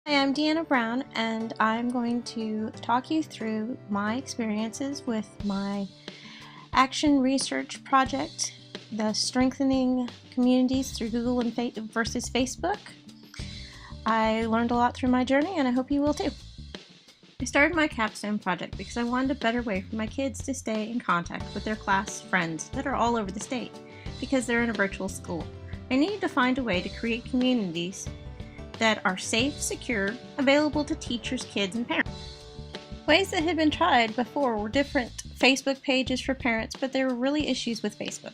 Hi, I'm Deanna Brown, and I'm going to talk you through my experiences with my action research project, the Strengthening Communities through Google and versus Facebook. I learned a lot through my journey, and I hope you will too. I started my capstone project because I wanted a better way for my kids to stay in contact with their class friends that are all over the state because they're in a virtual school. I needed to find a way to create communities that are safe, secure, available to teachers, kids, and parents. Ways that had been tried before were different Facebook pages for parents, but there were really issues with Facebook.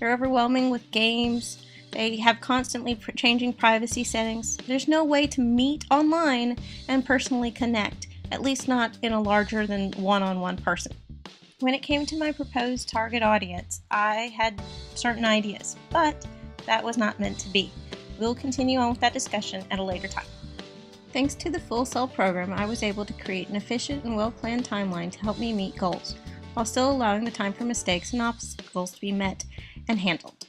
They're overwhelming with games. They have constantly changing privacy settings. There's no way to meet online and personally connect, at least not in a larger than one-on-one person. When it came to my proposed target audience, I had certain ideas, but that was not meant to be. We'll continue on with that discussion at a later time. Thanks to the Full Cell program, I was able to create an efficient and well-planned timeline to help me meet goals, while still allowing the time for mistakes and obstacles to be met and handled.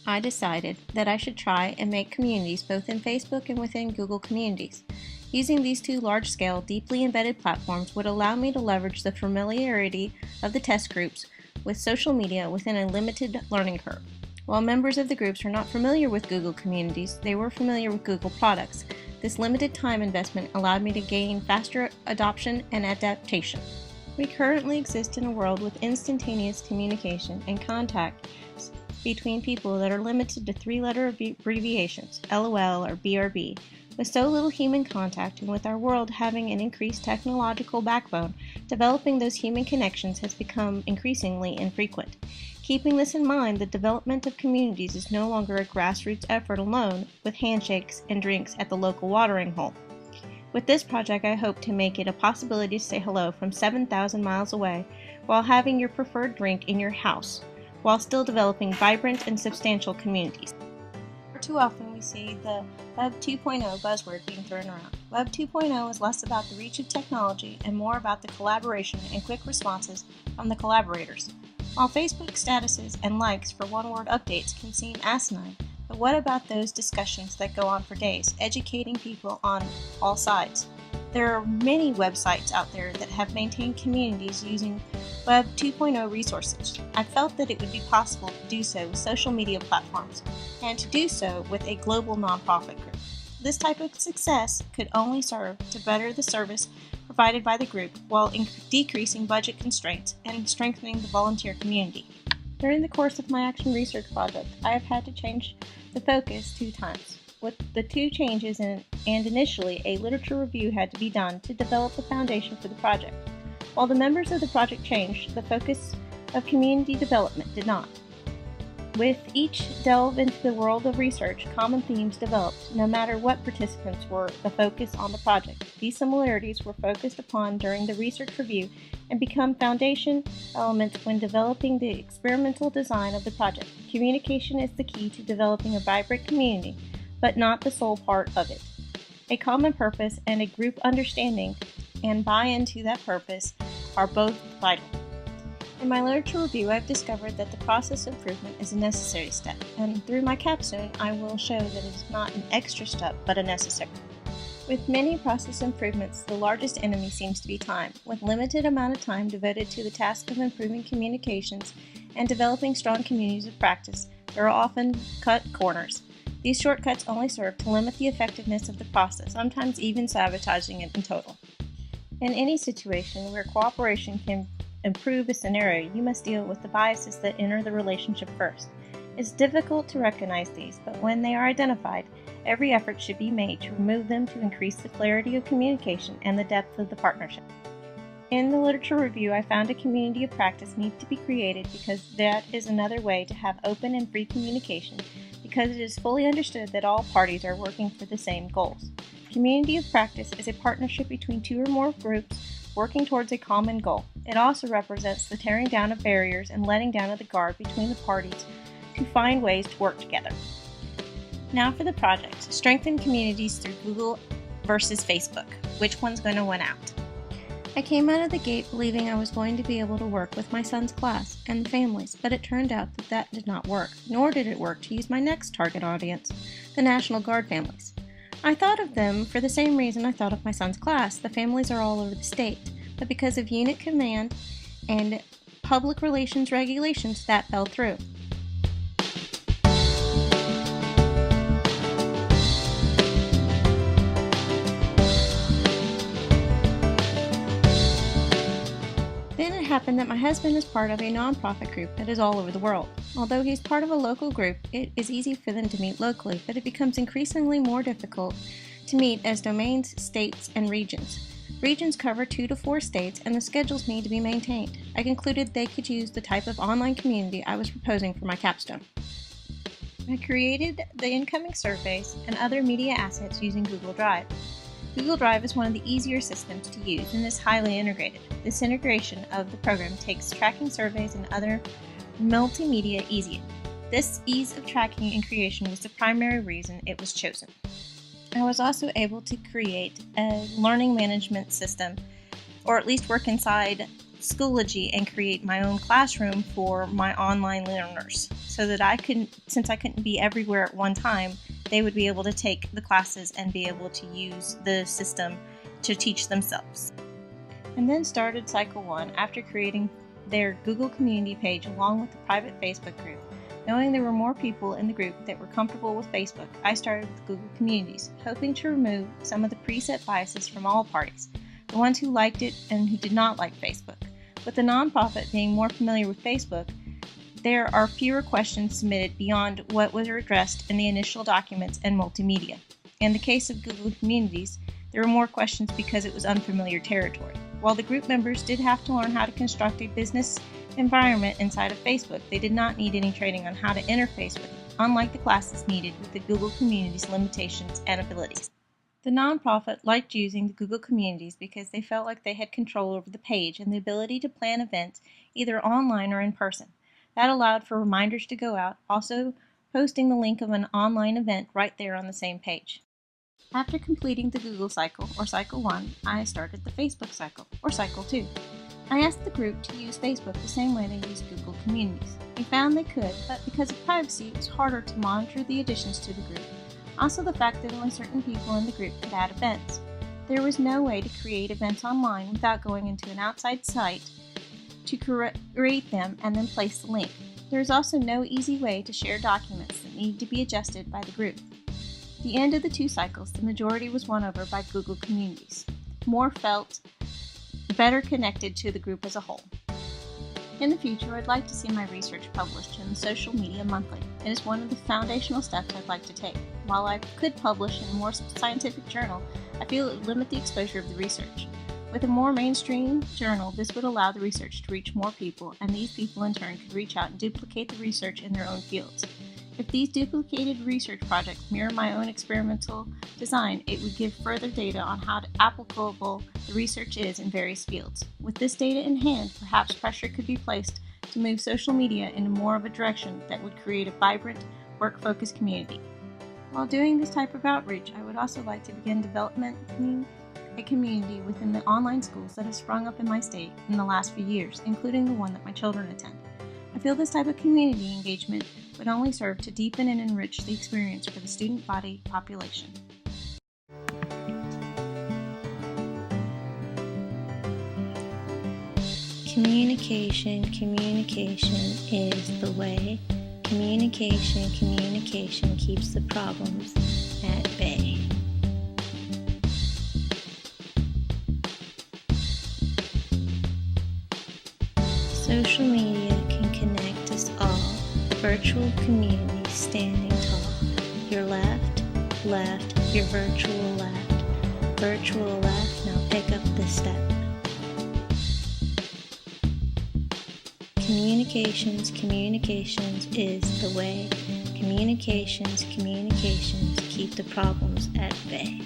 I decided that I should try and make communities both in Facebook and within Google Communities. Using these two large-scale, deeply embedded platforms would allow me to leverage the familiarity of the test groups with social media within a limited learning curve. While members of the groups were not familiar with Google Communities, they were familiar with Google products. This limited time investment allowed me to gain faster adoption and adaptation. We currently exist in a world with instantaneous communication and contact between people that are limited to three-letter abbreviations, LOL or BRB. With so little human contact and with our world having an increased technological backbone, developing those human connections has become increasingly infrequent. Keeping this in mind, the development of communities is no longer a grassroots effort alone with handshakes and drinks at the local watering hole. With this project, I hope to make it a possibility to say hello from 7,000 miles away while having your preferred drink in your house, while still developing vibrant and substantial communities. Too often we see the Web 2.0 buzzword being thrown around. Web 2.0 is less about the reach of technology and more about the collaboration and quick responses from the collaborators. While Facebook statuses and likes for one-word updates can seem asinine, but what about those discussions that go on for days, educating people on all sides? There are many websites out there that have maintained communities using Web 2.0 resources. I felt that it would be possible to do so with social media platforms, and to do so with a global nonprofit group. This type of success could only serve to better the service provided by the group while decreasing budget constraints and strengthening the volunteer community. During the course of my action research project, I have had to change the focus 2 times. With the 2 changes and initially a literature review had to be done to develop the foundation for the project. While the members of the project changed, the focus of community development did not. With each delve into the world of research, common themes developed, no matter what participants were the focus on the project. These similarities were focused upon during the research review and become foundation elements when developing the experimental design of the project. Communication is the key to developing a vibrant community, but not the sole part of it. A common purpose and a group understanding and buy-in to that purpose are both vital. In my literature review, I've discovered that the process improvement is a necessary step, and through my capstone, I will show that it is not an extra step, but a necessary. With many process improvements, the largest enemy seems to be time. With limited amount of time devoted to the task of improving communications and developing strong communities of practice, there are often cut corners. These shortcuts only serve to limit the effectiveness of the process, sometimes even sabotaging it in total. In any situation where cooperation can improve a scenario, you must deal with the biases that enter the relationship first. It's difficult to recognize these, but when they are identified, every effort should be made to remove them to increase the clarity of communication and the depth of the partnership. In the literature review, I found a community of practice needs to be created because that is another way to have open and free communication, because it is fully understood that all parties are working for the same goals. Community of practice is a partnership between 2 or more groups working towards a common goal. It also represents the tearing down of barriers and letting down of the guard between the parties to find ways to work together. Now for the project, strengthen communities through Google versus Facebook. Which one's going to win out? I came out of the gate believing I was going to be able to work with my son's class and the families, but it turned out that that did not work, nor did it work to use my next target audience, the National Guard families. I thought of them for the same reason I thought of my son's class. The families are all over the state, but because of unit command and public relations regulations, that fell through. Then it happened that my husband is part of a nonprofit group that is all over the world. Although he's part of a local group, it is easy for them to meet locally, but it becomes increasingly more difficult to meet as domains, states, and regions. Regions cover 2 to 4 states, and the schedules need to be maintained. I concluded they could use the type of online community I was proposing for my capstone. I created the incoming surveys and other media assets using Google Drive. Google Drive is one of the easier systems to use and is highly integrated. This integration of the program takes tracking surveys and other multimedia easy. This ease of tracking and creation was the primary reason it was chosen. I was also able to create a learning management system, or at least work inside Schoology and create my own classroom for my online learners, so that since I couldn't be everywhere at one time, they would be able to take the classes and be able to use the system to teach themselves. And then started Cycle 1 after creating their Google community page along with the private Facebook group. Knowing there were more people in the group that were comfortable with Facebook, I started with Google Communities, hoping to remove some of the preset biases from all parties, the ones who liked it and who did not like Facebook. With the nonprofit being more familiar with Facebook, there are fewer questions submitted beyond what was addressed in the initial documents and multimedia. In the case of Google Communities, there were more questions because it was unfamiliar territory. While the group members did have to learn how to construct a business environment inside of Facebook, they did not need any training on how to interface with it, unlike the classes needed with the Google Communities limitations and abilities. The nonprofit liked using the Google Communities because they felt like they had control over the page and the ability to plan events either online or in person. That allowed for reminders to go out, also posting the link of an online event right there on the same page. After completing the Google cycle, or Cycle 1, I started the Facebook cycle, or Cycle 2. I asked the group to use Facebook the same way they use Google Communities. They found they could, but because of privacy, it was harder to monitor the additions to the group. Also the fact that only certain people in the group could add events. There was no way to create events online without going into an outside site to create them and then place the link. There is also no easy way to share documents that need to be adjusted by the group. At the end of the 2 cycles, the majority was won over by Google Communities. More felt better connected to the group as a whole. In the future, I'd like to see my research published in the Social Media Monthly. It is one of the foundational steps I'd like to take. While I could publish in a more scientific journal, I feel it would limit the exposure of the research. With a more mainstream journal, this would allow the research to reach more people, and these people in turn could reach out and duplicate the research in their own fields. If these duplicated research projects mirror my own experimental design, it would give further data on how applicable the research is in various fields. With this data in hand, perhaps pressure could be placed to move social media in more of a direction that would create a vibrant, work-focused community. While doing this type of outreach, I would also like to begin developing a community within the online schools that has sprung up in my state in the last few years, including the one that my children attend. I feel this type of community engagement would only serve to deepen and enrich the experience for the student body population. Communication is the way. Communication keeps the problems at bay. Social media can connect us all. Virtual communities standing tall. Your left, your virtual left. Virtual left, now pick up the step. Communications is the way. Communications keep the problems at bay.